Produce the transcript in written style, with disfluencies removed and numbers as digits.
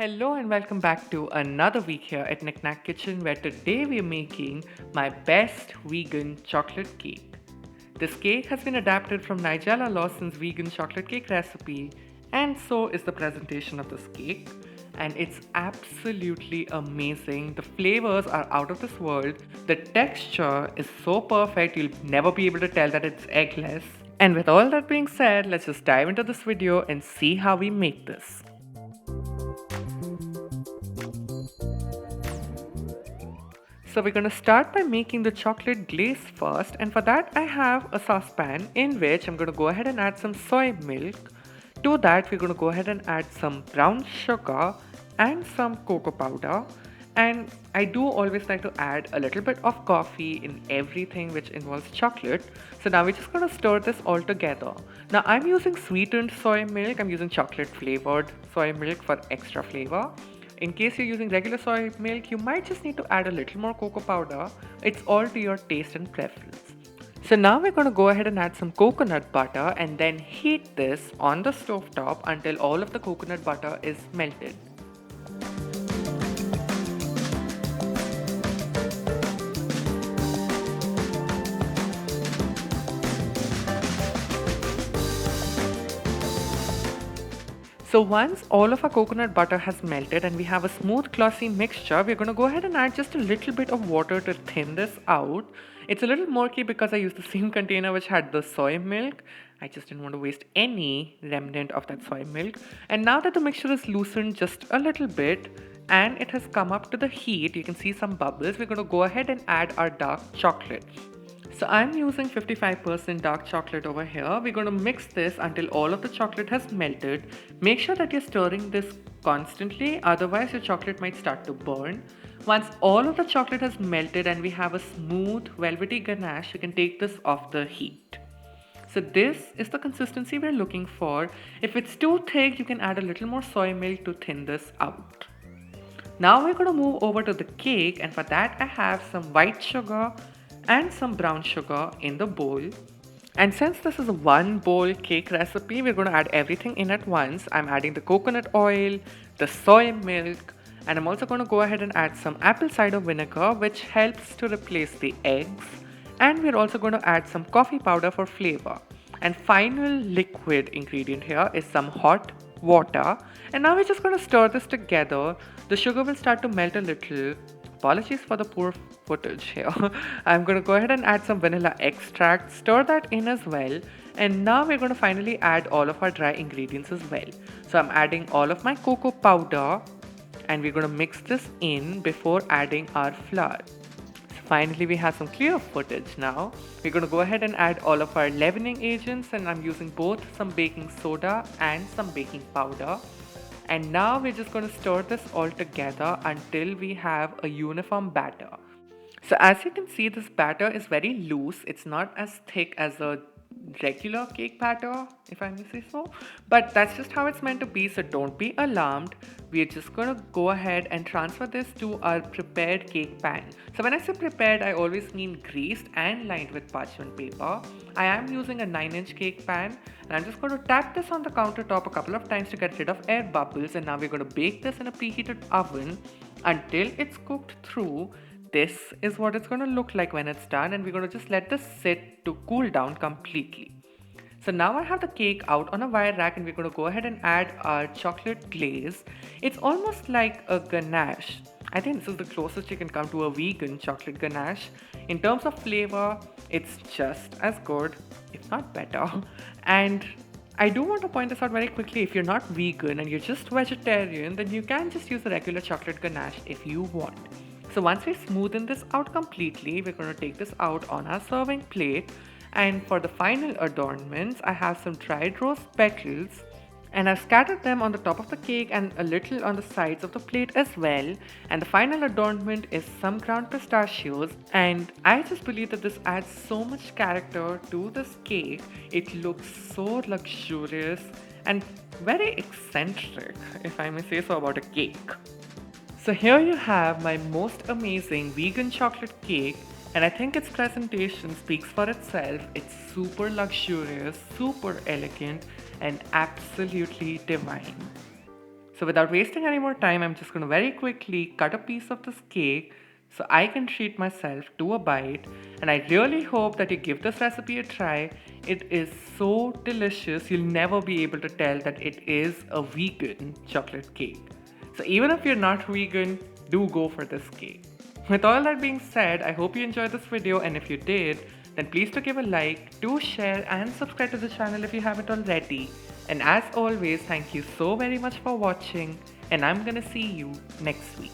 Hello and welcome back to another week here at Knick Knack Kitchen, where today we're making my best vegan chocolate cake. This cake has been adapted from Nigella Lawson's vegan chocolate cake recipe, and so is the presentation of this cake. And it's absolutely amazing. The flavors are out of this world. The texture is so perfect, you'll never be able to tell that it's eggless. And with all that being said, let's just dive into this video and see how we make this. So we're going to start by making the chocolate glaze first, and for that I have a saucepan in which I'm going to go ahead and add some soy milk. To that we're going to go ahead and add some brown sugar and some cocoa powder, and I do always like to add a little bit of coffee in everything which involves chocolate. So now we're just going to stir this all together. Now I'm using sweetened soy milk. I'm using chocolate flavored soy milk for extra flavor. In case you're using regular soy milk, you might just need to add a little more cocoa powder. It's all to your taste and preference. So now we're going to go ahead and add some coconut butter and then heat this on the stove top until all of the coconut butter is melted. So once all of our coconut butter has melted and we have a smooth glossy mixture, we're going to go ahead and add just a little bit of water to thin this out. It's a little murky because I used the same container which had the soy milk. I just didn't want to waste any remnant of that soy milk. And now that the mixture is loosened just a little bit and it has come up to the heat, you can see some bubbles, we're going to go ahead and add our dark chocolate. So I'm using 55% dark chocolate over here. We're going to mix this until all of the chocolate has melted. Make sure that you're stirring this constantly, otherwise your chocolate might start to burn. Once all of the chocolate has melted and we have a smooth velvety ganache, you can take this off the heat. So this is the consistency we're looking for. If it's too thick, you can add a little more soy milk to thin this out. Now we're going to move over to the cake, and for that I have some white sugar and some brown sugar in the bowl. And since this is a one bowl cake recipe, we're going to add everything in at once. I'm adding the coconut oil, the soy milk, and I'm also going to go ahead and add some apple cider vinegar, which helps to replace the eggs. And we're also going to add some coffee powder for flavor. And final liquid ingredient here is some hot water. And now we're just going to stir this together. The sugar will start to melt a little. Apologies for the poor footage here. I'm going to go ahead and add some vanilla extract, stir that in as well. And now we're going to finally add all of our dry ingredients as well. So I'm adding all of my cocoa powder and we're going to mix this in before adding our flour. So finally we have some clear footage now. We're going to go ahead and add all of our leavening agents, and I'm using both some baking soda and some baking powder. And now we're just going to stir this all together until we have a uniform batter. So as you can see, this batter is very loose. It's not as thick as a regular cake batter, if I may say so. But that's just how it's meant to be, so don't be alarmed. We're just going to go ahead and transfer this to our prepared cake pan. So when I say prepared, I always mean greased and lined with parchment paper. I am using a 9-inch cake pan, and I'm just going to tap this on the countertop a couple of times to get rid of air bubbles. And now we're going to bake this in a preheated oven until it's cooked through. This is what it's going to look like when it's done, and we're going to just let this sit to cool down completely. So now I have the cake out on a wire rack, and we're going to go ahead and add our chocolate glaze. It's almost like a ganache. I think this is the closest you can come to a vegan chocolate ganache. In terms of flavor, it's just as good, if not better. And I do want to point this out very quickly. If you're not vegan and you're just vegetarian, then you can just use a regular chocolate ganache if you want. So once we smoothen this out completely, we're going to take this out on our serving plate. And for the final adornments, I have some dried rose petals, and I've scattered them on the top of the cake and a little on the sides of the plate as well. And the final adornment is some ground pistachios, and I just believe that this adds so much character to this cake. It looks so luxurious and very eccentric, if I may say so, about a cake. So here you have my most amazing vegan chocolate cake, and I think its presentation speaks for itself. It's super luxurious, super elegant, and absolutely divine. So without wasting any more time, I'm just going to very quickly cut a piece of this cake so I can treat myself to a bite. And I really hope that you give this recipe a try. It is so delicious, you'll never be able to tell that it is a vegan chocolate cake. So even if you're not vegan, do go for this cake. With all that being said, I hope you enjoyed this video, and if you did, then please do give a like, do share and subscribe to the channel if you haven't already. And as always, thank you so very much for watching, and I'm gonna see you next week.